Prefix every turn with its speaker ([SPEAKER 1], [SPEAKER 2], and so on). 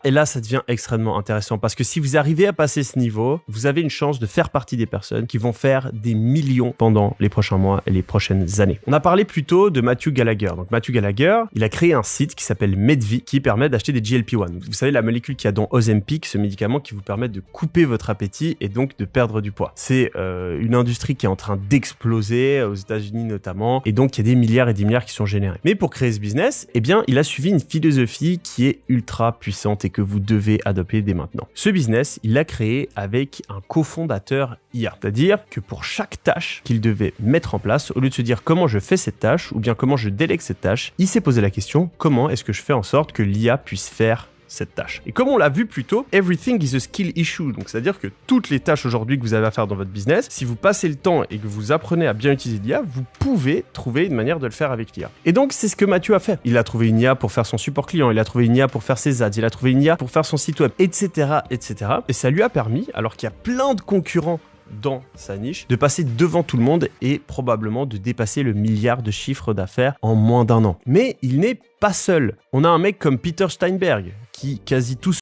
[SPEAKER 1] Et là, ça devient extrêmement intéressant parce que si vous arrivez à passer ce niveau, vous avez une chance de faire partie des personnes qui vont faire des millions pendant les prochains mois et les prochaines années. On a parlé plus tôt de Matthew Gallagher. Donc Matthew Gallagher, il a créé un site qui s'appelle Medvi qui permet d'acheter des GLP-1. Vous savez, la molécule qu'il y a dans Ozempic, ce médicament qui vous permet de couper votre appétit et donc de perdre du poids. C'est une industrie qui est en train d'exploser aux États-Unis notamment, et donc il y a des milliards et des milliards qui sont générés. Mais pour créer ce business, eh bien, il a suivi une philosophie qui est ultra puissante et que vous devez adopter dès maintenant. Ce business, il l'a créé avec un cofondateur IA, c'est-à-dire que pour chaque tâche qu'il devait mettre en place, au lieu de se dire comment je fais cette tâche ou bien comment je délègue cette tâche, il s'est posé la question comment est-ce que je fais en sorte que l'IA puisse faire cette tâche. Et comme on l'a vu plus tôt, everything is a skill issue. Donc, c'est-à-dire que toutes les tâches aujourd'hui que vous avez à faire dans votre business, si vous passez le temps et que vous apprenez à bien utiliser l'IA, vous pouvez trouver une manière de le faire avec l'IA. Et donc, c'est ce que Mathieu a fait. Il a trouvé une IA pour faire son support client, il a trouvé une IA pour faire ses ads, il a trouvé une IA pour faire son site web, etc., etc. Et ça lui a permis, alors qu'il y a plein de concurrents dans sa niche, de passer devant tout le monde et probablement de dépasser le milliard de chiffre d'affaires en moins d'un an. Mais il n'est pas seul. On a un mec comme Peter Steinberg qui quasi tout